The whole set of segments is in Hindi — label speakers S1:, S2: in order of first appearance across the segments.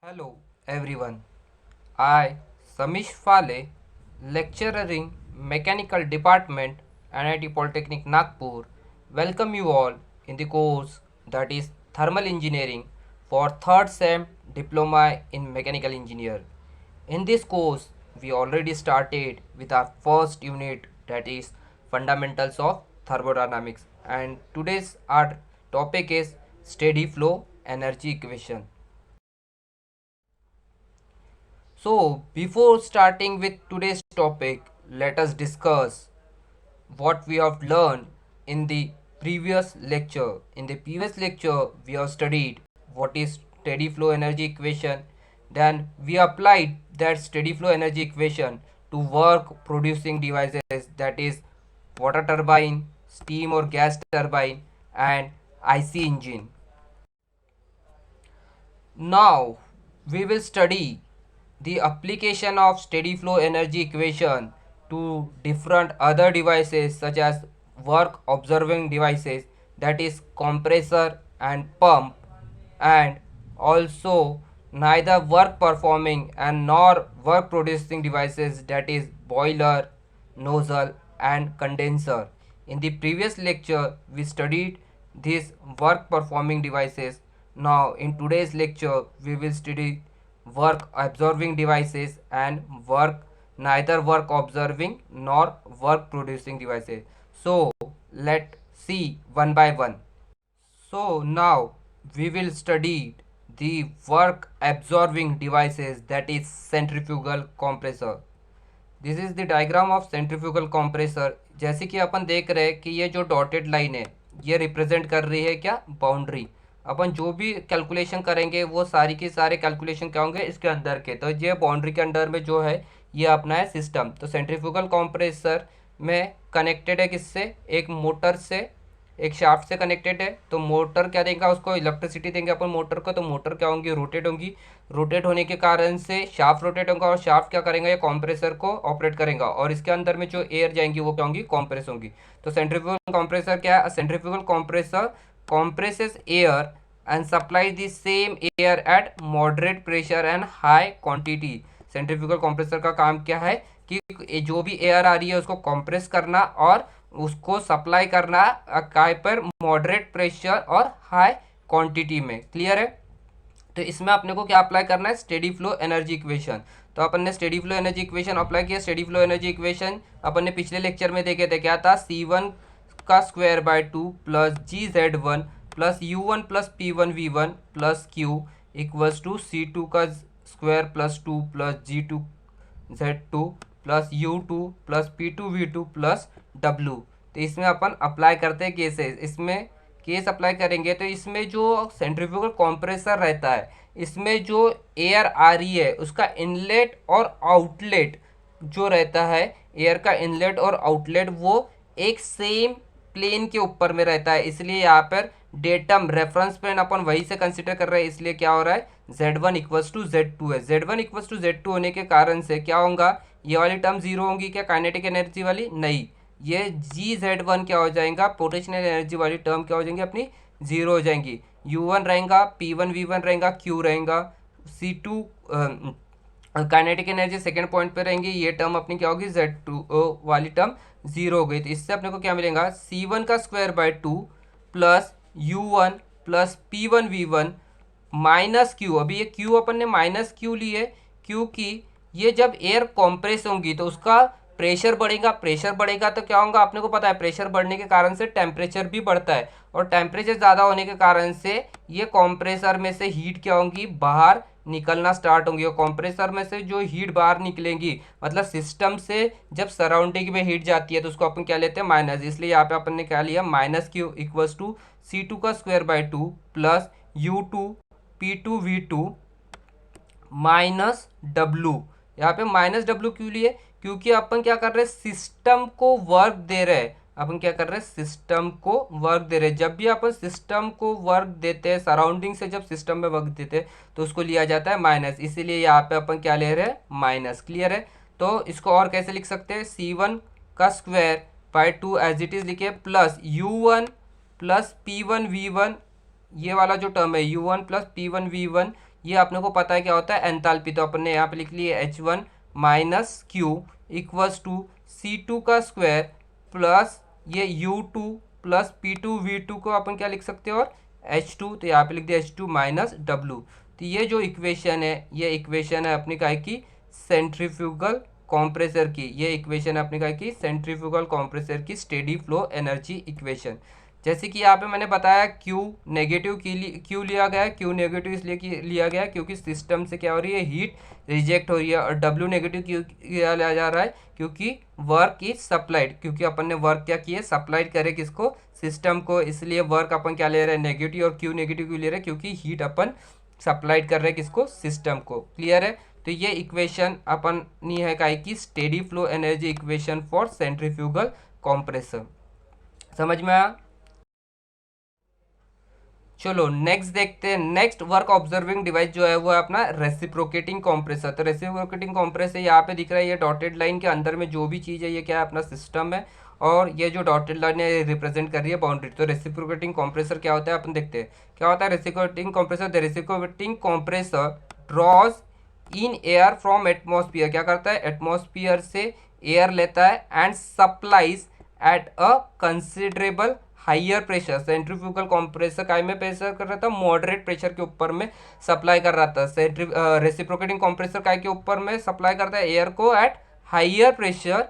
S1: Hello everyone. I Samish Fale, lecturer in Mechanical Department, NIT Polytechnic Nagpur, welcome you all in the course that is Thermal Engineering for third SEM Diploma in Mechanical Engineer. In this course, we already started with our first unit that is Fundamentals of Thermodynamics, and today's our topic is Steady Flow Energy Equation. So, before starting with today's topic, let us discuss what we have learned in the previous lecture. In the previous lecture, we have studied what is steady flow energy equation. Then we applied that steady flow energy equation to work producing devices, that is water turbine, steam or gas turbine, and IC engine. Now we will study the application of steady flow energy equation to different other devices such as work observing devices, that is compressor and pump, and also neither work performing and nor work producing devices, that is boiler, nozzle and condenser. In the previous lecture we studied these work performing devices. Now in today's lecture we will study work absorbing devices and neither work observing nor work producing devices. So let's see one by one. So now we will study the work absorbing devices, that is centrifugal compressor. This is the diagram of centrifugal compressor. जैसे कि अपन देख रहे हैं कि ये जो डॉटेड लाइन है ये रिप्रेजेंट कर रही है क्या, बाउंड्री. अपन जो भी कैलकुलेशन करेंगे वो सारी के सारे कैलकुलेशन क्या होंगे इसके अंदर के. तो ये बाउंड्री के अंदर में जो है ये अपना है सिस्टम. तो सेंट्रीफ्यूगल कंप्रेसर में कनेक्टेड है किससे, एक मोटर से, एक शाफ्ट से कनेक्टेड है. तो मोटर क्या देगा, उसको इलेक्ट्रिसिटी देंगे अपन मोटर को. तो मोटर क्या होंगी, रोटेट होंगी. रोटेट होने के कारण से शाफ्ट रोटेट होगा और शाफ्ट क्या करेंगे, ये कंप्रेसर को ऑपरेट करेगा और इसके अंदर में जो एयर जाएंगी वो क्या होंगी, कंप्रेस होंगी. तो सेंट्रीफ्यूगल कंप्रेसर क्या है, centrifugal compressor compresses air and supplies the same air at moderate pressure and high quantity. Centrifugal compressor का काम क्या है कि जो भी एयर आ रही है उसको कंप्रेस करना और उसको सप्लाई करना काय पर मॉडरेट प्रेशर और हाई क्वांटिटी में. क्लियर है. तो इसमें अपने को क्या अप्लाई करना है, स्टेडी फ्लो एनर्जी इक्वेशन. तो अपन ने steady flow energy equation apply किया. स्टेडी फ्लो एनर्जी इक्वेशन अपन ने पिछले लेक्चर में देखे थे, क्या था, C1 का square by 2 plus GZ1 plus U1 plus P1V1 plus Q equals to C2 का square plus 2 plus G2Z2 plus U2 plus P2V2 plus W. तो इसमें अपन अप्लाई करते हैं केसेस. इसमें केस अप्लाई करेंगे तो इसमें जो सेंट्रीफ्यूगल कंप्रेसर रहता है इसमें जो एयर आ रही है उसका इनलेट और आउटलेट जो रहता है, एयर का इनलेट और आउटलेट वो एक सेम प्लेन के ऊपर में रहता है. इसलिए यहाँ पर डेटम रेफरेंस प्लेन अपन वही से कंसिडर कर रहे हैं. इसलिए क्या हो रहा है, Z1 इक्वल्स टू Z2 है. Z1 इक्वल्स टू Z2 होने के कारण से क्या होगा, ये वाली टर्म जीरो होंगी क्या, काइनेटिक एनर्जी वाली, नहीं. ये GZ1 क्या हो जाएगा, पोटेंशियल एनर्जी वाली टर्म क्या हो जाएंगी अपनी, जीरो हो जाएंगी. U1 रहेगा, P1V1 रहेगा, Q रहेगा, C2 kinetic energy second point पे रहेंगी. ये टर्म अपनी क्या होगी, Z2 वाली टर्म जीरो हो गई. तो इससे अपने को क्या मिलेगा, C1 का square by 2 plus U1 plus P1V1 minus Q. अभी ये Q अपन ने माइनस Q ली है क्योंकि ये जब एयर कॉम्प्रेस होंगी तो उसका प्रेशर बढ़ेगा. प्रेशर बढ़ेगा तो क्या होगा, आपने को पता है प्रेशर बढ़ने के कारण से टेम्परेचर भी बढ़ता है और टेम्परेचर ज़्यादा होने के कारण से ये कॉम्प्रेसर में से हीट क्या होंगी, बाहर निकलना स्टार्ट होंगी. और कॉम्प्रेसर में से जो हीट बाहर निकलेंगी मतलब सिस्टम से जब सराउंडिंग में हीट जाती है तो उसको अपन क्या लेते हैं, माइनस. इसलिए यहाँ पे अपन ने क्या लिया, minus Q equals to C2 का square by 2 plus U2 P2V2 minus W. यहाँ पे माइनस W क्यों लिए, क्योंकि अपन क्या कर रहे हैं, सिस्टम को वर्क दे रहे हैं. अपन क्या कर रहे हैं, सिस्टम को वर्क दे रहे हैं. जब भी अपन सिस्टम को वर्क देते हैं, सराउंडिंग से जब सिस्टम में वर्क देते हैं तो उसको लिया जाता है माइनस. इसीलिए यहाँ पे अपन क्या ले रहे हैं, माइनस. क्लियर है. तो इसको और कैसे लिख सकते हैं, C1 का square by 2 as it is लिखे प्लस U1 प्लस P1V1, ये वाला जो टर्म है U1 प्लस P1V1 ये अपने को पता है क्या होता है एंथैल्पी, तो अपन ने यहाँ पे लिख लिया H1 minus Q equals to C2 का स्क्वायर प्लस ये U2 प्लस P2 V2 को अपन क्या लिख सकते हैं और H2, तो यहाँ पे लिख दिया H2 माइनस W। तो ये जो इक्वेशन है ये इक्वेशन है अपनी काय की सेंट्रीफ्यूगल कॉम्प्रेसर की, ये इक्वेशन है अपनी काय की सेंट्रीफ्यूगल कॉम्प्रेसर की स्टेडी फ्लो एनर्जी इक्वेशन। जैसे कि यहाँ पे मैंने बताया Q नेगेटिव क्यों लिया गया है, Q नेगेटिव इसलिए लिया गया है क्योंकि सिस्टम से क्या हो रही है हीट रिजेक्ट हो रही है, और W नेगेटिव क्यों लिया जा रहा है क्योंकि वर्क इज सप्लाइड, क्योंकि अपन ने वर्क क्या किया सप्लाइड करे किसको सिस्टम को, इसलिए वर्क अपन क्या ले रहे हैं नेगेटिव। और Q नेगेटिव क्यों ले रहे हैं क्योंकि हीट अपन सप्लाइड कर रहे हैं किसको सिस्टम को। क्लियर है, तो ये इक्वेशन अपन नी है काय की steady flow energy equation for centrifugal compressor. समझ में आया? चलो नेक्स्ट देखते हैं। नेक्स्ट वर्क ऑब्जर्विंग डिवाइस जो है वो है अपना रेसिप्रोकेटिंग कॉम्प्रेसर। तो रेसिप्रोकेटिंग कॉम्प्रेसर यहाँ पे दिख रहा है, ये डॉटेड लाइन के अंदर में जो भी चीज़ है ये क्या है अपना सिस्टम है, और ये जो डॉटेड लाइन है रिप्रेजेंट कर रही है बाउंड्री। तो रेसिप्रोकेटिंग कॉम्प्रेसर क्या होता है अपन देखते हैं क्या होता है reciprocating compressor. The reciprocating compressor draws in air from atmosphere, क्या करता है एटमॉस्फियर से एयर लेता है and supplies at a considerable higher pressure. Centrifugal compressor काय में प्रेशर कर रहा था मॉडरेट प्रेशर के ऊपर में सप्लाई कर रहा था। रेसिप्रोकेटिंग कंप्रेसर काय के ऊपर में सप्लाई करता है एयर को at higher pressure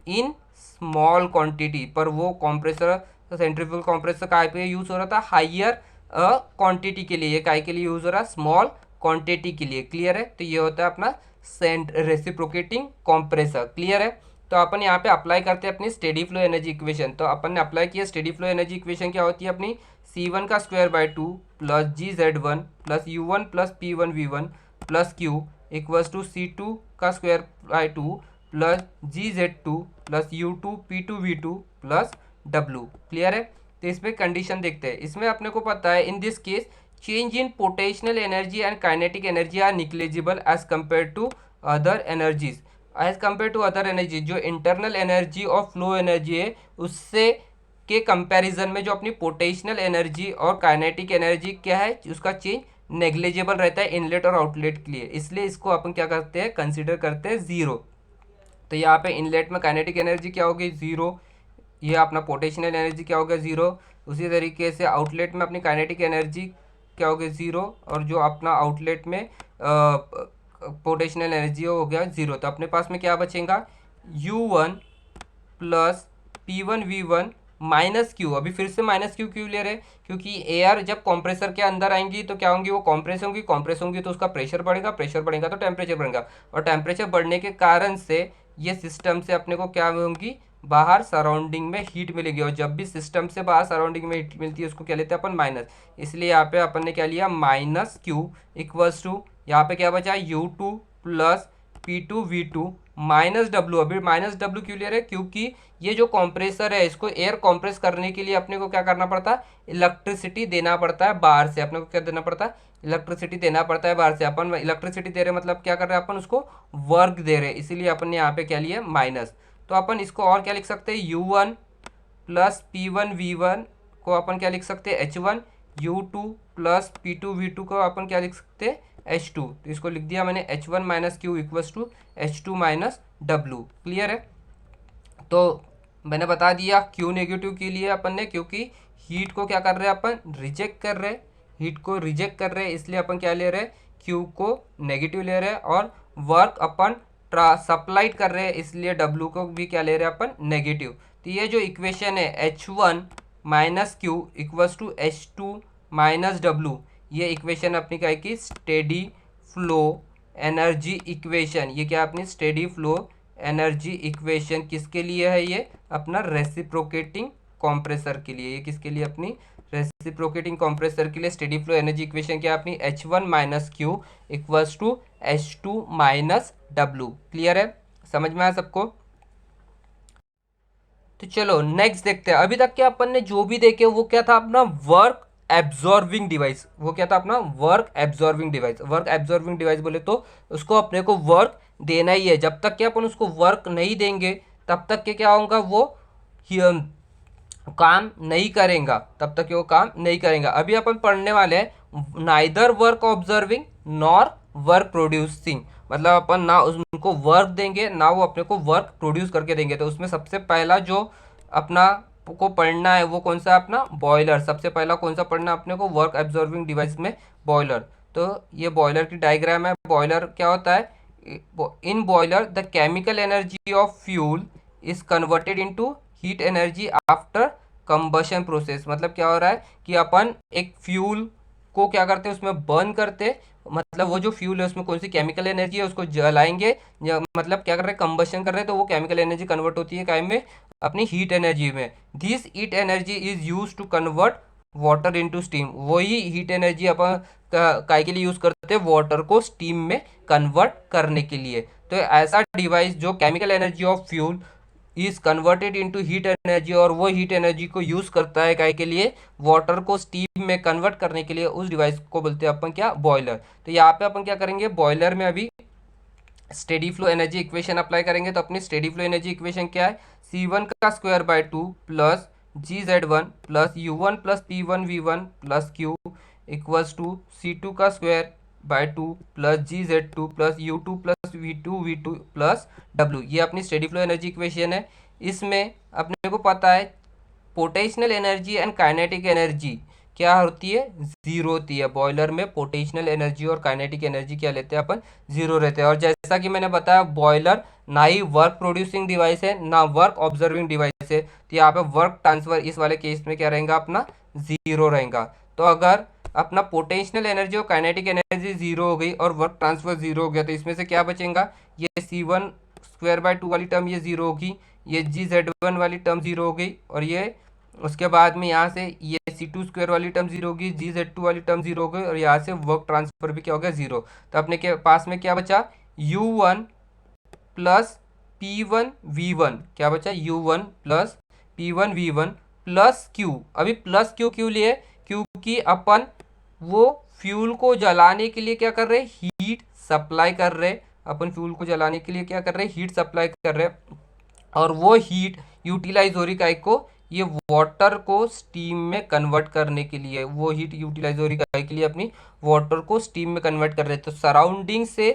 S1: in small quantity, पर वो कंप्रेसर सेंट्रीफ्यूगल कंप्रेसर काय पे यूज हो रहा था हाइयर क्वांटिटी के लिए, ये काय के लिए यूज हो रहा है स्मॉल क्वांटिटी के लिए। क्लियर है, तो ये होता है अपना रेसिप्रोकेटिंग कंप्रेसर। क्लियर है, तो अपन यहाँ पे अप्लाई करते हैं अपनी स्टेडी फ्लो एनर्जी इक्वेशन। तो अपन ने अप्लाई किया स्टेडी फ्लो एनर्जी इक्वेशन क्या होती है अपनी C1 का square by 2 plus GZ1 plus U1 plus P1 V1 plus Q equals to C2 का square by 2 plus GZ2 plus U2 P2 V2 plus W। Clear है, तो इसमें कंडीशन देखते हैं। इसमें अपने को पता है in this case change in potential energy and kinetic energy are negligible as compare to other energies. As compare to other energy, जो इंटरनल एनर्जी और फ्लो एनर्जी है उससे के कंपैरिजन में जो अपनी पोटेंशियल एनर्जी और काइनेटिक एनर्जी क्या है उसका चेंज नेग्लिजिबल रहता है इनलेट और आउटलेट के लिए, इसलिए इसको अपन क्या करते हैं कंसिडर करते हैं जीरो। तो यहाँ पे इनलेट में काइनेटिक एनर्जी क्या होगी जीरो, ये अपना पोटेंशियल एनर्जी क्या होगा जीरो। उसी तरीके से आउटलेट में अपनी काइनेटिक एनर्जी क्या होगी जीरो, और जो अपना आउटलेट में पोटेंशियल एनर्जी हो गया जीरो। तो अपने पास में क्या बचेगा U1 plus P1 V1 minus Q। अभी फिर से माइनस क्यों ले रहे, क्योंकि एयर जब कंप्रेसर के अंदर आएंगी तो क्या होंगी वो कंप्रेस होंगी तो उसका प्रेशर बढ़ेगा तो टेम्परेचर बढ़ेगा, और टेम्परेचर बढ़ने के कारण से ये सिस्टम से अपने को क्या होंगी बाहर सराउंडिंग में हीट मिलेगी, और जब भी सिस्टम से बाहर सराउंडिंग में हीट मिलती है उसको क्या लेते हैं अपन माइनस। इसलिए यहाँ पे अपन ने क्या लिया माइनस Q इक्वल्स टू यहाँ पे क्या बचा U2 plus P2 V2 minus W। अभी माइनस W क्यों ले रहे हैं क्योंकि ये जो कंप्रेसर है इसको एयर कंप्रेस करने के लिए अपने को क्या करना पड़ता है इलेक्ट्रिसिटी देना पड़ता है बाहर से। अपने को क्या देना पड़ता है इलेक्ट्रिसिटी देना पड़ता है बाहर से। अपन इलेक्ट्रिसिटी दे रहे मतलब क्या कर रहे हैं अपन उसको वर्क दे रहे हैं, इसीलिए अपन ने यहाँ पे क्या लिया माइनस। तो अपन इसको और क्या लिख सकते हैं U1 प्लस P1 V1 को अपन क्या लिख सकते हैं H1, U2 plus P2 V2 को अपन क्या लिख सकते हैं H2। तो इसको लिख दिया मैंने H1 minus Q equals to H2 minus W। Clear है, तो मैंने बता दिया क्यू नेगेटिव के लिए अपन ने, क्योंकि हीट को क्या कर रहे हैं अपन रिजेक्ट कर रहे हैं, हीट को रिजेक्ट कर रहे हैं इसलिए अपन क्या ले रहे हैं क्यू को नेगेटिव ले रहे हैं, और वर्क अपन सप्लाइड कर रहे हैं इसलिए W को भी क्या ले रहे हैं अपन नेगेटिव। तो ये जो इक्वेशन है H1 minus Q equals to H2 minus W, ये इक्वेशन अपनी क्या है कि स्टेडी फ्लो एनर्जी इक्वेशन। ये क्या अपनी स्टेडी फ्लो एनर्जी इक्वेशन किसके लिए है, ये अपना रेसिप्रोकेटिंग कंप्रेसर के लिए। ये किसके लिए अपनी रेसिप्रोकेटिंग कंप्रेसर के लिए स्टेडी फ्लो एनर्जी इक्वेशन क्या अपनी H1 minus Q equals to H2 minus W। Clear है, समझ में आया सबको? तो चलो नेक्स्ट देखते हैं। अभी तक क्या अपन ने जो भी देखे वो क्या था अपना वर्क एब्जॉर्बिंग डिवाइस। वो क्या था अपना work absorbing device. Work absorbing device बोले तो उसको अपने को वर्क देना ही है। जब तक क्या अपन उसको वर्क नहीं देंगे तब तक के क्या होगा वो काम नहीं करेगा, तब तक वो काम नहीं करेगा। अभी अपन पढ़ने वाले हैं neither work observing nor work producing, मतलब अपन ना उनको वर्क देंगे ना वो अपने को वर्क प्रोड्यूस करके देंगे। तो उसमें सबसे पहला जो अपना को पढ़ना है वो कौन सा अपना बॉयलर, सबसे पहला कौन सा पढ़ना है अपने को वर्क एब्जॉर्बिंग डिवाइस में बॉयलर। तो ये बॉयलर की डायग्राम है। बॉयलर क्या होता है, in boiler the chemical energy of fuel is converted into heat energy after combustion process. मतलब क्या हो रहा है कि अपन एक फ्यूल को क्या करते हैं उसमें बर्न करते, मतलब वो जो फ्यूल है उसमें कौन सी केमिकल एनर्जी है उसको जलाएंगे, मतलब क्या कर रहे हैं कंबशन कर रहे हैं, तो वो केमिकल एनर्जी कन्वर्ट होती है काय में, अपनी हीट एनर्जी में। This heat energy is use to convert water into steam. वही हीट एनर्जी अपन काय के लिए यूज करते हैं, वाटर को स्टीम में कन्वर्ट करने के लिए। तो ऐसा डिवाइस जो chemical energy of fuel is converted into heat energy, और वो हीट एनर्जी को यूज करता है काय के लिए, वाटर को स्टीम में कन्वर्ट करने के लिए, उस डिवाइस को बोलते हैं अपन क्या, बॉयलर। तो यहाँ पे अपन क्या करेंगे, बॉयलर में अभी steady flow energy equation apply करेंगे। तो अपनी स्टेडी फ्लो एनर्जी इक्वेशन क्या है, C1 का square by 2 plus GZ1 plus U1 plus P1V1 plus Q equals to C2 का square by 2 plus GZ2 plus U2 plus V2 plus W। ये अपनी स्टेडी फ्लो एनर्जी इक्वेशन है। इसमें अपने को पता है potential energy and kinetic energy क्या होती है, जीरो होती है। बॉयलर में पोटेंशियल एनर्जी और काइनेटिक एनर्जी क्या लेते हैं अपन, जीरो रहते हैं। और जैसा कि मैंने बताया बॉयलर ना ही वर्क प्रोड्यूसिंग डिवाइस है ना वर्क ऑब्जर्विंग डिवाइस है, तो यहाँ पे वर्क ट्रांसफर इस वाले केस में क्या रहेगा अपना, जीरो रहेगा। तो अगर अपना पोटेंशियल एनर्जी और काइनेटिक एनर्जी जीरो हो गई और वर्क ट्रांसफर जीरो हो गया, तो इसमें से क्या बचेगा, ये C1 स्क्वायर बाय 2 वाली टर्म ये जीरो होगी, ये GZ1 वाली टर्म जीरो हो गई, और ये उसके बाद में यहाँ से ये C2 स्क्वायर वाली टर्म जीरो होगी, GZ2 वाली टर्म जीरो हो गई, और यहाँ से वर्क ट्रांसफर भी क्या हो गया, जीरो। तो अपने के पास में क्या बचा, U1 प्लस P1V1, क्या बचा, U1 plus P1V1 plus Q। अभी प्लस Q क्यों लिए, क्योंकि अपन वो फ्यूल को जलाने के लिए क्या कर रहे, हीट सप्लाई कर रहे, अपन फ्यूल को जलाने के लिए क्या कर रहे, हीट सप्लाई कर रहे, और वो हीट यूटिलाइज हो रही काहे को, ये वाटर को स्टीम में कन्वर्ट करने के लिए, वो हीट यूटिलाइज हो रही काहे के लिए, अपनी वाटर को स्टीम में कन्वर्ट कर रहे हैं। तो सराउंडिंग से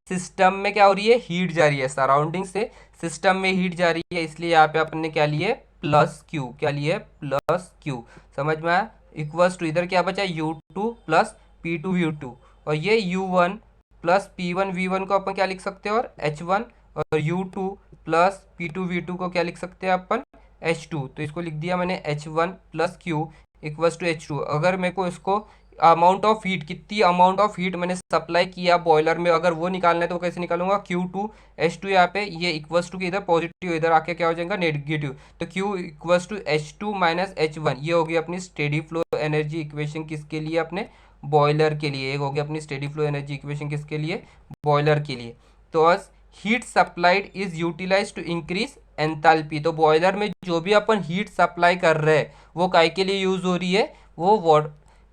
S1: सिस्टम में क्या हो रही है, हीट जा रही है, सराउंडिंग से सिस्टम में हीट जा रही है, इसलिए यहाँ पे अपन ने क्या लिए, प्लस क्यू, क्या लिए, प्लस क्यू। समझ में आया, इक्वल्स टू इधर क्या बचा, U2 प्लस P2V2, और ये U1 प्लस P1V1 को अपन क्या लिख सकते हैं, और H1, और U2 प्लस P2V2 को क्या लिख सकते हैं अपन, H2। तो इसको लिख दिया मैंने H1 plus Q equals to H2। अगर मेरे को इसको अमाउंट ऑफ हीट, कितनी अमाउंट ऑफ हीट मैंने सप्लाई किया बॉयलर में, अगर वो निकालना है तो कैसे निकालूंगा, Q2 H2, यहाँ पे ये इक्वल्स टू की इधर पॉजिटिव, इधर आके क्या हो जाएगा, नेगेटिव। तो Q equals to H2 minus H1, ये होगी अपनी स्टेडी फ्लो एनर्जी इक्वेशन किसके लिए, अपने बॉयलर के लिए। एक होगी अपनी स्टेडी फ्लो एनर्जी इक्वेशन किसके लिए, बॉयलर के लिए। तो as heat supplied is utilize to increase enthalpy. तो बॉयलर में जो भी अपन हीट सप्लाई कर रहे हैं वो काय के लिए यूज हो रही है, वो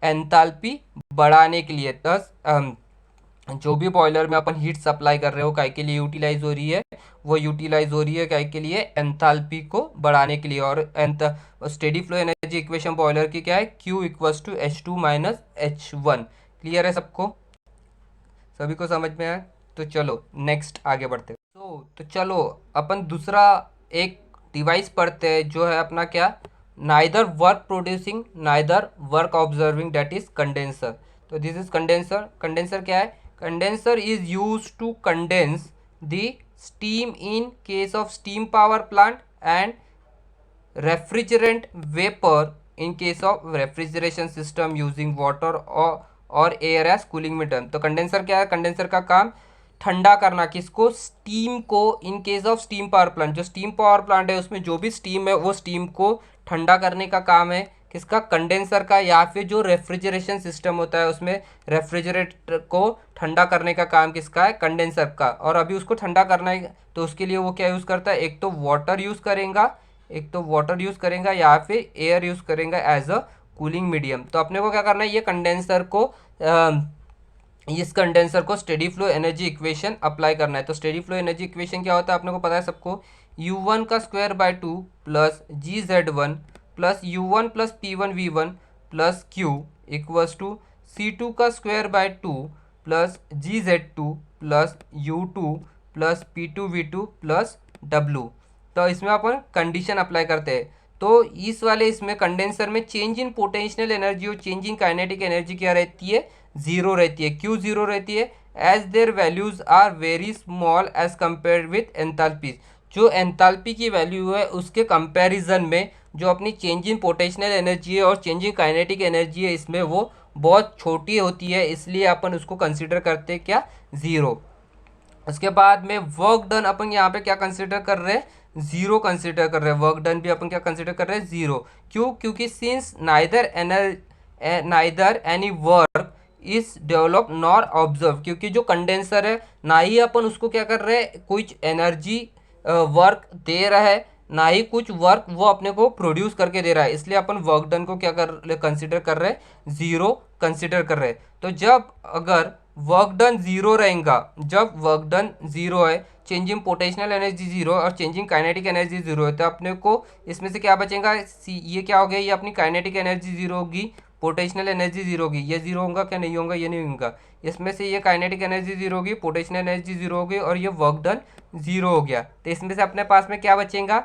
S1: एंथैल्पी बढ़ाने के लिए। दस जो भी बॉयलर में अपन हीट सप्लाई कर रहे हो काय के लिए यूटिलाइज हो रही है, वो यूटिलाइज हो रही है काय के लिए, एंथैल्पी को बढ़ाने के लिए। और steady flow energy equation boiler की क्या है, Q equals to H2 minus H1। Clear है सबको, सभी को समझ में आया। तो चलो नेक्स्ट आगे बढ़ते हैं। तो चलो अपन दूसरा एक डिवाइस पढ़ते हैं जो है अपना क्या, neither work producing neither work absorbing, that is condenser. तो दिस इज कंडेंसर। कंडेंसर क्या है, condenser is use to condense the steam in case of steam power plant and refrigerant vapour in case of refrigeration system using water और एयर एज कूलिंग मीडियम। तो कंडेंसर क्या है, कंडेंसर का काम ठंडा करना, किसको, स्टीम को, इन case of steam power plant. जो स्टीम पावर प्लांट है उसमें जो भी स्टीम है वो स्टीम को ठंडा करने का काम है किसका, कंडेंसर का। या फिर जो रेफ्रिजरेशन सिस्टम होता है उसमें रेफ्रिजरेटर को ठंडा करने का काम किसका है, कंडेंसर का। और अभी उसको ठंडा करना है तो उसके लिए वो क्या यूज़ करता है, एक तो वाटर यूज़ करेगा, एक तो वाटर यूज़ करेगा या फिर एयर यूज़ करेगा एज अ कूलिंग मीडियम। तो अपने को क्या करना है, ये कंडेंसर को इस कंडेंसर को steady flow energy equation apply करना है। तो स्टेडी फ्लो एनर्जी इक्वेशन क्या होता है अपने को पता है सबको, U1 का square by 2 plus GZ1 plus U1 plus P1V1 plus Q equals to C2 का square by 2 plus GZ2 plus U2 plus P2V2 plus W। तो इसमें अपन कंडीशन अप्लाई करते हैं। तो इस वाले इसमें कंडेंसर में चेंज इन पोटेंशियल एनर्जी और चेंज इन काइनेटिक एनर्जी क्या रहती है, जीरो रहती है। क्यों जीरो रहती है? As their values are very small as compare with enthalpy. जो एंथैल्पी की वैल्यू है उसके कंपैरिजन में जो अपनी चेंज इन पोटेंशियल एनर्जी है और चेंज इन काइनेटिक एनर्जी है इसमें वो बहुत छोटी होती है, इसलिए अपन उसको कंसिडर करते हैं क्या, ज़ीरो। उसके बाद में वर्क डन अपन यहाँ पे क्या कंसिडर कर रहे हैं, जीरो कंसिडर कर रहे हैं। वर्क डन भी अपन क्या कंसिडर कर रहे हैं, जीरो। क्यों? क्योंकि since neither any work is develop nor observe, क्योंकि जो कंडेंसर है ना ही अपन उसको क्या कर रहे हैं, कुछ एनर्जी वर्क दे रहा है, ना ही कुछ वर्क वो अपने को प्रोड्यूस करके दे रहा है, इसलिए अपन वर्क डन को क्या कर कंसिडर कर रहे हैं, जीरो कंसिडर कर रहे हैं। तो जब अगर वर्क डन जीरो रहेगा, जब वर्क डन जीरो है, चेंजिंग पोटेंशियल एनर्जी जीरो और चेंजिंग काइनेटिक एनर्जी जीरो है, तो अपने को इसमें से क्या बचेगा, ये क्या हो गया, ये अपनी काइनेटिक एनर्जी जीरो होगी, पोटेंशियल एनर्जी जीरो होगी। ये जीरो होगा क्या, नहीं होगा, ये नहीं होगा। इसमें से ये काइनेटिक एनर्जी जीरो होगी, पोटेंशियल एनर्जी जीरो होगी और ये वर्क डन जीरो हो गया। तो इसमें से अपने पास में क्या बचेगा,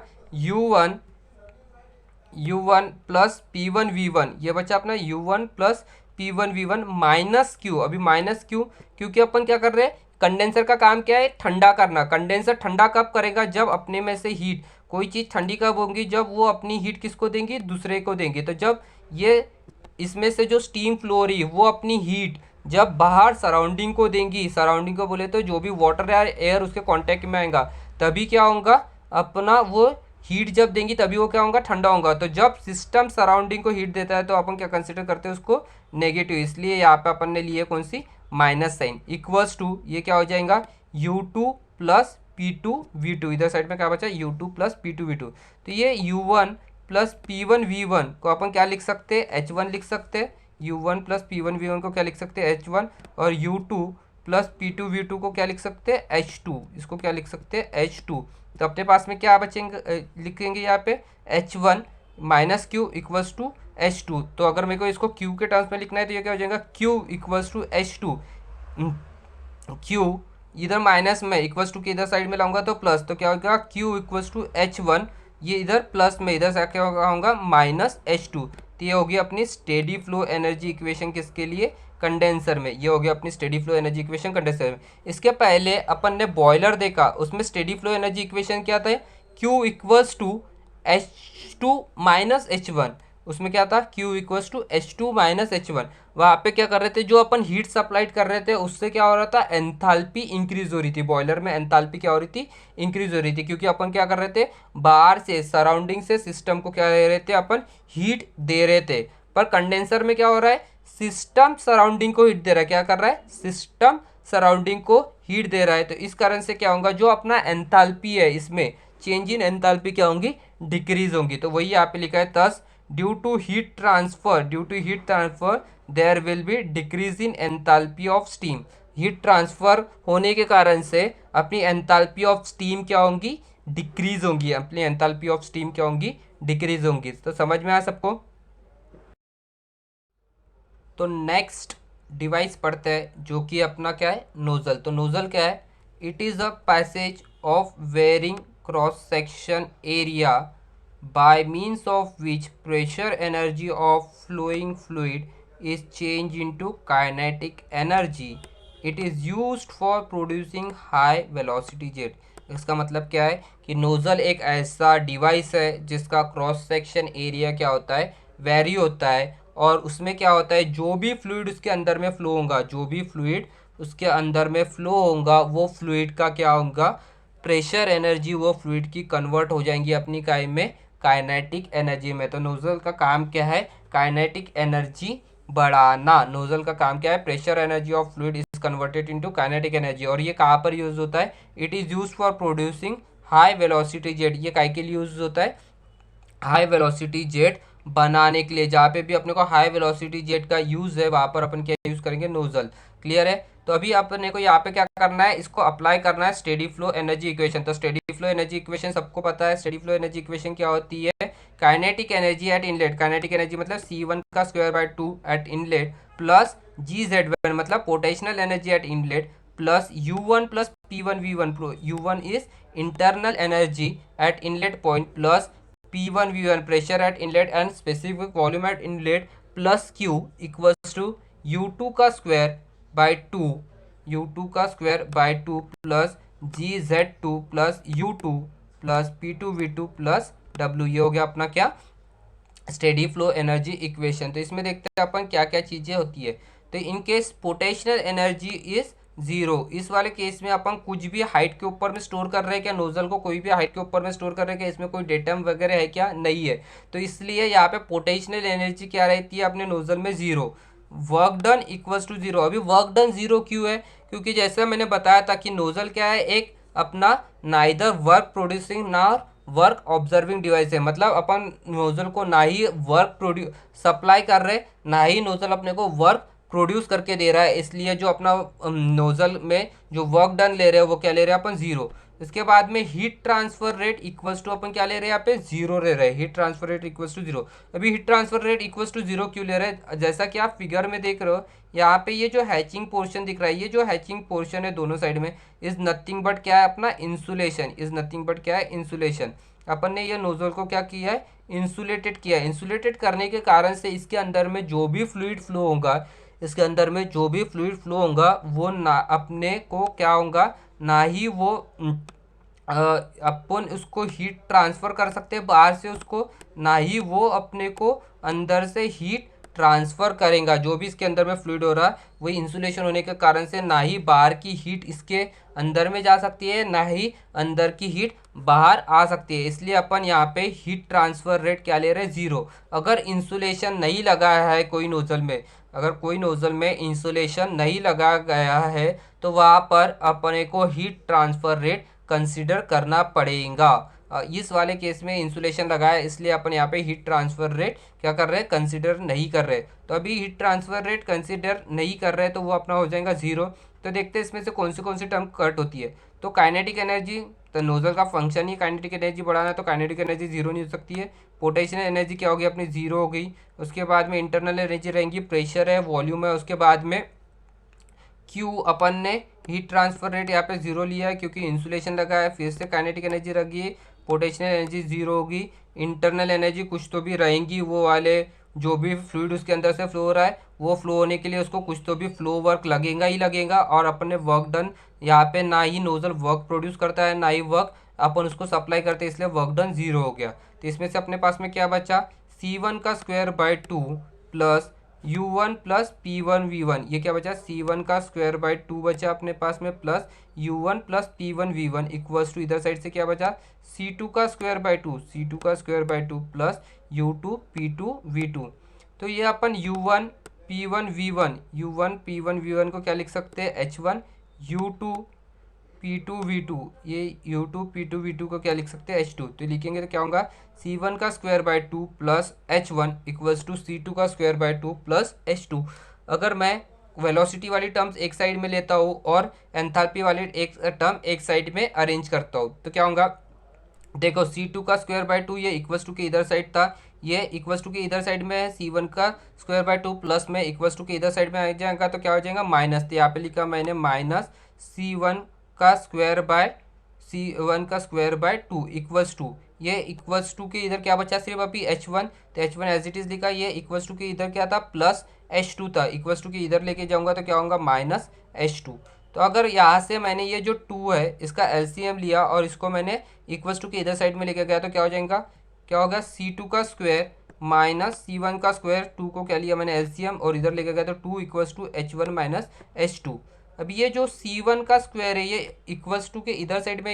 S1: U1 प्लस P1V1, ये बचा अपना U1 plus P1V1 minus Q. अभी माइनस क्यू क्योंकि अपन क्या कर रहे हैं, कंडेंसर का काम क्या है, ठंडा करना। कंडेंसर ठंडा कब करेगा, जब अपने में से हीट, कोई चीज़ ठंडी कब होगी, जब वो अपनी हीट किसको देंगी, दूसरे को देंगी। तो जब ये इसमें से जो स्टीम फ्लो हो रही है वो अपनी हीट जब बाहर सराउंडिंग को देंगी, सराउंडिंग को बोले तो जो भी वाटर या एयर उसके कांटेक्ट में आएगा, तभी क्या होगा, अपना वो हीट जब देंगी तभी वो क्या होगा, ठंडा होगा। तो जब सिस्टम सराउंडिंग को हीट देता है तो अपन क्या कंसिडर करते हैं उसको, नेगेटिव। इसलिए यहाँ पे अपन ने लिए कौन सी, माइनस साइन। इक्वल्स टू ये क्या हो जाएगा, U2 प्लस P2V2, इधर साइड में क्या बचा, U2 प्लस P2V2। तो ये U1 प्लस P1V1 को अपन क्या लिख सकते हैं, H1 लिख सकते हैं। U1 प्लस P1V1 को क्या लिख सकते हैं, H1। और U2 प्लस P2V2 को क्या लिख सकते हैं, H2। इसको क्या लिख सकते हैं, H2। तो अपने पास में क्या बचेंगे, लिखेंगे यहाँ पे H1 minus Q equals to H2। तो अगर मेरे को इसको Q के टर्म्स में लिखना है तो ये क्या हो जाएगा, Q equals to H2। Q इधर माइनस में, इक्वल्स टू के इधर साइड में लाऊंगा तो प्लस, तो क्या होगा, Q इक्वल्स टू H1, ये इधर प्लस में, इधर से क्या होगा माइनस H2। तो ये होगी अपनी स्टेडी फ्लो एनर्जी इक्वेशन, किसके लिए, कंडेंसर में। ये हो गया अपनी steady flow energy equation condenser में। इसके पहले अपन ने बॉयलर देखा, उसमें स्टेडी फ्लो एनर्जी इक्वेशन क्या था, Q equals to H2 minus H1। उसमें क्या था, Q equals to H2 minus H1। वहाँ पे क्या कर रहे थे, जो अपन हीट सप्लाइड कर रहे थे उससे क्या हो रहा था, एंथैल्पी इंक्रीज हो रही थी। बॉयलर में एंथैल्पी क्या हो रही थी, इंक्रीज हो रही थी, क्योंकि अपन क्या कर रहे थे, बाहर से सराउंडिंग से सिस्टम को क्या दे रहे थे, अपन हीट दे रहे थे। पर कंडेंसर में क्या हो रहा है, सिस्टम सराउंडिंग को हीट दे रहा है। क्या कर रहा है, सिस्टम सराउंडिंग को हीट दे रहा है। तो इस कारण से क्या होगा, जो अपना एंथैल्पी है इसमें चेंज इन एंथैल्पी क्या होंगी, डिक्रीज होंगी। तो वही यहाँ पे लिखा है, thus due to heat transfer there will be decrease in enthalpy of steam. Heat transfer होने के कारण से अपनी एंथैल्पी ऑफ स्टीम क्या होंगी, डिक्रीज होंगी। अपनी एंथैल्पी ऑफ स्टीम क्या होंगी, डिक्रीज होंगी। तो समझ में आया सबको। तो नेक्स्ट डिवाइस पढ़ते हैं जो कि अपना क्या है, नोजल। तो नोजल क्या है, it is a passage of varying cross section area by means of which pressure energy of flowing fluid is changed into kinetic energy. It is used for producing high velocity jet. इसका मतलब क्या है कि नोज़ल एक ऐसा डिवाइस है जिसका क्रॉस सेक्शन एरिया क्या होता है, वेरी होता है। और उसमें क्या होता है, जो भी फ्लूइड उसके अंदर में फ्लो होगा, जो भी फ्लूइड उसके अंदर में फ्लो होगा, वो फ्लूइड का क्या होगा, प्रेशर एनर्जी वो फ्लूइड की कन्वर्ट हो जाएंगी अपनी काय में, काइनेटिक एनर्जी में। तो नोजल का काम क्या है, काइनेटिक एनर्जी बढ़ाना। नोजल का काम क्या है, pressure energy of fluid is converted into kinetic energy. और ये कहाँ पर यूज होता है, it is use for producing high velocity jet. ये काय के लिए यूज होता है, हाई वेलोसिटी जेट बनाने के लिए। जहाँ पे भी अपने को हाई वेलोसिटी जेट का यूज़ है वहाँ पर अपन क्या यूज़ करेंगे, नोजल। क्लियर है। तो अभी अपने को यहाँ पे क्या करना है, इसको अप्लाई करना है स्टेडी फ्लो एनर्जी इक्वेशन। तो स्टेडी फ्लो एनर्जी इक्वेशन सबको पता है। स्टेडी फ्लो एनर्जी इक्वेशन क्या होती है, kinetic energy at inlet. Kinetic energy मतलब C1 का square by 2 at inlet plus GZ1 मतलब potential energy at inlet plus U1 plus P1V1, U1 is internal energy at inlet point plus P1V1 pressure at inlet and specific volume at inlet plus Q equals to U2 का स्क्वायर बाई 2, U2 का square by 2 plus GZ2 plus U2 plus P2V2 plus W। ये हो गया अपना क्या, स्टेडी फ्लो एनर्जी इक्वेशन। तो इसमें देखते हैं अपन क्या क्या चीज़ें होती है। तो in case potential energy is zero, इस वाले केस में अपन कुछ भी हाइट के ऊपर में स्टोर कर रहे हैं क्या, नोजल को कोई भी हाइट के ऊपर में स्टोर कर रहे हैं क्या, इसमें कोई डेटम वगैरह है क्या, नहीं है। तो इसलिए यहाँ पे पोटेंशियल एनर्जी क्या रहती है अपने नोजल में, zero. Work done equals to zero. अभी वर्क डन जीरो क्यों है, क्योंकि जैसे मैंने बताया था कि नोजल क्या है, एक अपना नाइदर वर्क प्रोड्यूसिंग ना वर्क ऑब्जर्विंग डिवाइस है। मतलब अपन नोजल को ना ही वर्क प्रोड्यूस सप्लाई कर रहे, ना ही नोजल अपने को वर्क प्रोड्यूस करके दे रहा है। इसलिए जो अपना नोजल में जो वर्क डन ले रहे हैं वो क्या ले रहे हैं अपन, जीरो। इसके बाद में heat transfer rate equals to अपन क्या ले रहे हैं यहाँ पे, जीरो ले रहे हैं। Heat transfer rate equals to zero. अभी heat transfer rate equals to zero क्यों ले रहे हैं, जैसा कि आप फिगर में देख रहे हो यहाँ पे ये जो हैचिंग पोर्शन दिख रहा है, ये जो हैचिंग पोर्शन है दोनों साइड में इज नथिंग बट क्या है अपना, इंसुलेशन। इज नथिंग बट क्या है, इंसुलेशन। अपन ने ये नोजल को क्या किया है, इंसुलेटेड किया है। इंसुलेटेड करने के कारण से इसके अंदर में जो भी फ्लूइड फ्लो होगा, इसके अंदर में जो भी फ्लूइड फ्लो होगा वो ना अपने को क्या होगा, ना ही वो अपन उसको हीट ट्रांसफ़र कर सकते हैं बाहर से उसको, ना ही वो अपने को अंदर से हीट ट्रांसफ़र करेगा। जो भी इसके अंदर में फ्लूइड हो रहा है वही इंसुलेशन होने के कारण से ना ही बाहर की हीट इसके अंदर में जा सकती है, ना ही अंदर की हीट बाहर आ सकती है। इसलिए अपन यहाँ पे हीट ट्रांसफ़र रेट क्या ले रहे हैं, ज़ीरो। अगर इंसुलेशन नहीं लगा है कोई नोजल में, अगर कोई नोजल में इंसुलेशन नहीं लगा गया है तो वहाँ पर अपने को हीट ट्रांसफ़र रेट कंसिडर करना पड़ेगा। इस वाले केस में इंसुलेशन लगा है इसलिए अपन यहाँ पे हीट ट्रांसफ़र रेट क्या कर रहे हैं, कंसिडर नहीं कर रहे। तो अभी हीट ट्रांसफ़र रेट कंसिडर नहीं कर रहे तो वो अपना हो जाएगा ज़ीरो। तो देखते हैं इसमें से कौन सी टर्म कट होती है। तो काइनेटिक एनर्जी, तो नोजल का फंक्शन ही काइनेटिक एनर्जी बढ़ाना है, तो काइनेटिक एनर्जी जीरो नहीं हो सकती है। पोटेंशियल एनर्जी क्या होगी अपनी, जीरो हो गई। उसके बाद में इंटरनल एनर्जी रहेंगी, प्रेशर है, वॉल्यूम है। उसके बाद में क्यू अपन ने हीट ट्रांसफर रेट यहाँ पे जीरो लिया है क्योंकि इंसुलेशन लगा है। फिर से काइनेटिक एनर्जी रखी, पोटेंशियल एनर्जी जीरो होगी। इंटरनल एनर्जी कुछ तो भी रहेंगी, वो वाले जो भी फ्लूइड उसके अंदर से फ्लो हो रहा है वो फ्लो होने के लिए उसको कुछ तो भी फ्लो वर्क लगेगा ही लगेगा। और अपन ने वर्क डन यहाँ पे, ना ही नोजल वर्क प्रोड्यूस करता है ना ही वर्क अपन उसको सप्लाई करते हैं, इसलिए वर्क डन जीरो हो गया। तो इसमें से अपने पास में क्या बचा, C1 का square by 2 plus U1 plus P1V1। ये क्या बचा, C1 का स्क्वायर बाई 2 बचा अपने पास में plus U1 plus P1V1 equals to इधर साइड से क्या बचा, C2 का स्क्वायर बाई 2, C2 का square by 2 plus U2 P2V2। तो ये अपन U1 P1V1, U1 P1V1 को क्या लिख सकते हैं, H1 U2 P2V2, ये U2 P2V2 को क्या लिख सकते हैं, H2। तो लिखेंगे तो क्या होगा, C1 का square by 2 plus H1 equals to C2 का स्क्वायर बाई 2 प्लस H2। अगर मैं वेलोसिटी वाली टर्म्स एक साइड में लेता हूँ और एंथैल्पी वाली एक टर्म एक साइड में अरेंज करता हूँ तो क्या होगा, देखो C2 का स्क्वायर बाई 2 ये इक्वल्स टू के इधर साइड था, ये इक्वल्स टू के इधर साइड में है। C1 का स्क्वायर बाई 2 प्लस में इक्वल्स टू के इधर साइड में आ जाएगा तो क्या हो जाएगा, माइनस। तो यहाँ पे लिखा मैंने माइनस C1 का स्क्वायर बाय C1 का स्क्वायर बाय 2 इक्वल्स टू, ये इक्वल्स टू के इधर क्या बचा, सिर्फ अभी H1। तो H1 एज इट इज लिखा, ये इक्वल्स टू के इधर क्या था, प्लस H2 था। इक्वल्स टू के इधर लेके जाऊंगा तो क्या होगा, माइनस H2। तो अगर यहाँ से मैंने ये जो 2 है इसका LCM लिया और इसको मैंने इक्वल्स टू के इधर साइड में लेके गया तो क्या हो जाएगा, क्या होगा, C2 का स्क्वायर माइनस C1 का स्क्वायर, 2 को क्या लिया मैंने LCM और इधर लेके गया तो 2 equals to H1 minus H2। अब ये जो C1 का स्क्वायर है ये इक्वल्स टू के इधर साइड में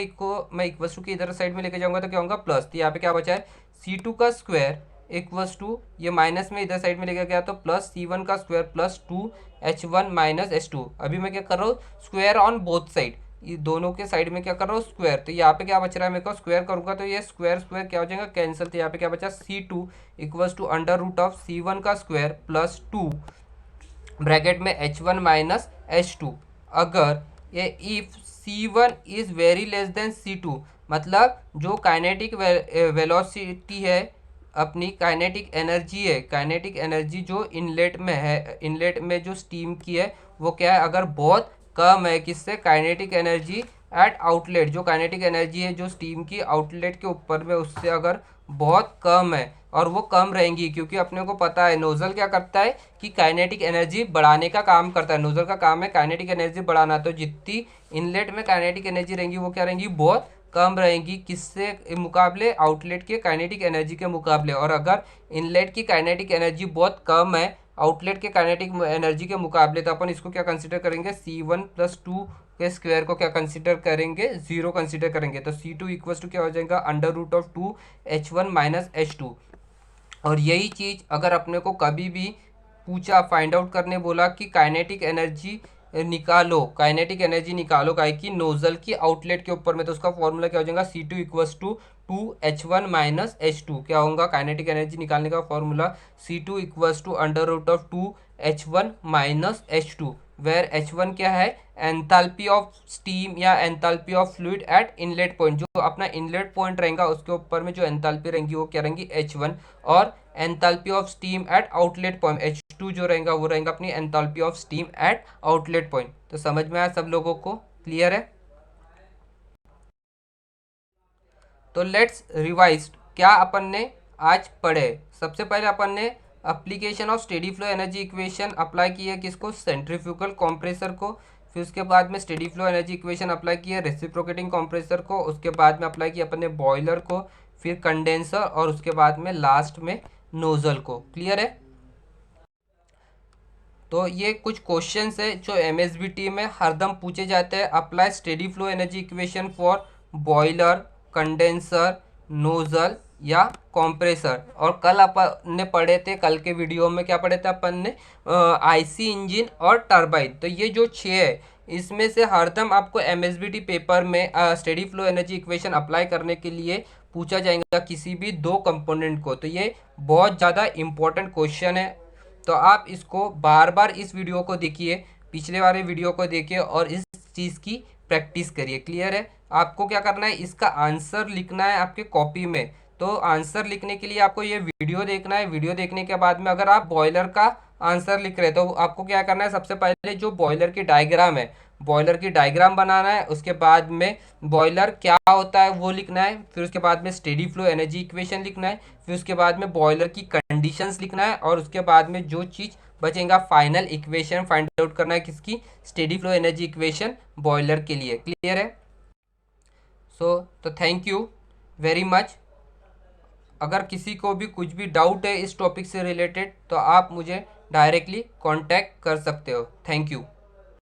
S1: मैं इक्वल्स टू के इधर साइड में लेके जाऊंगा तो क्या होगा, प्लस। तो यहाँ पे क्या बचा है, C2 का स्क्वायर इक्वल्स टू, ये माइनस में इधर साइड में लेके गया तो प्लस C1 का square plus 2H1 minus H2। अभी मैं क्या कर रहा हूँ, स्क्वायर ऑन बोथ साइड, ये दोनों के साइड में क्या कर रहा हूँ, स्क्वायर। तो यहाँ पे क्या बच रहा है, मेरे को स्क्वायर करूँगा तो ये स्क्वायर स्क्वायर क्या हो जाएगा, कैंसिल। तो यहाँ पे क्या बचा, C2 equals to under root of C1 का स्क्वायर प्लस 2 ब्रैकेट में H1 माइनस H2। अगर ये if C1 is very less than C2, मतलब जो काइनेटिक वेलोसिटी है अपनी काइनेटिक एनर्जी है, काइनेटिक एनर्जी जो इनलेट में है, इनलेट में जो स्टीम की है वो क्या है, अगर बहुत कम है, किससे, काइनेटिक एनर्जी एट आउटलेट, जो काइनेटिक एनर्जी है जो स्टीम की आउटलेट के ऊपर में, उससे अगर बहुत कम है, और वो कम रहेंगी क्योंकि अपने को पता है नोजल क्या करता है कि काइनेटिक एनर्जी बढ़ाने का काम करता है, नोजल का काम है काइनेटिक एनर्जी बढ़ाना, तो जितनी इनलेट में काइनेटिक एनर्जी रहेंगी वो क्या रहेंगी, बहुत कम रहेंगी, किससे मुकाबले, आउटलेट के काइनेटिक एनर्जी के मुकाबले। और अगर इनलेट की काइनेटिक एनर्जी बहुत कम है आउटलेट के काइनेटिक एनर्जी के मुकाबले, तो अपन इसको क्या कंसिडर करेंगे, C1+2 के स्क्वायर को क्या कंसिडर करेंगे, जीरो कंसिडर करेंगे। तो C2 इक्वल टू क्या हो जाएगा, √2H1 - H2। और यही चीज़ अगर अपने को कभी भी पूछा, फाइंड आउट करने बोला कि काइनेटिक एनर्जी निकालो, काइनेटिक एनर्जी निकालो काय की नोजल की आउटलेट के ऊपर में, तो उसका फॉर्मूला क्या हो जाएगा, C2 equals to 2H1 - H2। क्या होगा काइनेटिक एनर्जी निकालने का formula, C2 equals to √2H1 - H2, where H1 क्या है, एंथैल्पी ऑफ स्टीम या enthalpy of fluid eight inlet point, जो अपना इनलेट पॉइंट रहेगा उसके ऊपर में जो एंथैल्पी रहेंगी वो क्या रहेंगी, H1। और enthalpy of steam eight outlet point, H2 जो रहेगा वो रहेगा अपनी enthalpy of steam eight outlet point. तो समझ में आया सब लोगों को, क्लियर है। तो लेट्स रिवाइज, क्या अपन ने आज पढ़े। सबसे पहले अपन ने application of steady flow energy equation apply की है, किसको, सेंट्रीफ्यूगल कंप्रेसर को। फिर उसके बाद में steady flow energy equation apply की है रेसिप्रोकेटिंग कंप्रेसर को। उसके बाद में अप्लाई किया अपन ने बॉयलर को, फिर कंडेंसर, और उसके बाद में लास्ट में नोजल को। क्लियर है। तो ये कुछ क्वेश्चंस है जो एमएसबीटी में हरदम पूछे जाते हैं। Apply steady flow energy equation for boiler, condenser, nozzle या कंप्रेसर। और कल अपन ने पढ़े थे, कल के वीडियो में क्या पढ़े थे अपन ने, आईसी इंजन और टरबाइन। तो ये जो छः है इसमें से हरदम आपको एमएसबीटी पेपर में steady flow energy equation apply करने के लिए पूछा जाएगा किसी भी दो कंपोनेंट को। तो ये बहुत ज़्यादा इंपॉर्टेंट क्वेश्चन है। तो आप इसको बार बार इस वीडियो को देखिए, पिछले वाले वीडियो को देखिए और इस चीज़ की प्रैक्टिस करिए। क्लियर है। आपको क्या करना है, इसका आंसर लिखना है आपके कॉपी में। तो आंसर लिखने के लिए आपको ये वीडियो देखना है। वीडियो देखने के बाद में अगर आप बॉयलर का आंसर लिख रहे हैं तो आपको क्या करना है, सबसे पहले जो बॉयलर की डायग्राम है, बॉयलर की डायग्राम बनाना है। उसके बाद में बॉयलर क्या होता है वो लिखना है। फिर उसके बाद में स्टेडी फ्लो एनर्जी इक्वेशन लिखना है। फिर उसके बाद में बॉयलर की कंडीशंस लिखना है। और उसके बाद में जो चीज़ बचेगा, फाइनल इक्वेशन फाइंड आउट करना है, किसकी, steady flow energy equation boiler के लिए। क्लियर है। तो थैंक यू वेरी मच। अगर किसी को भी कुछ भी डाउट है इस टॉपिक से रिलेटेड तो आप मुझे डायरेक्टली कांटेक्ट कर सकते हो। Thank you.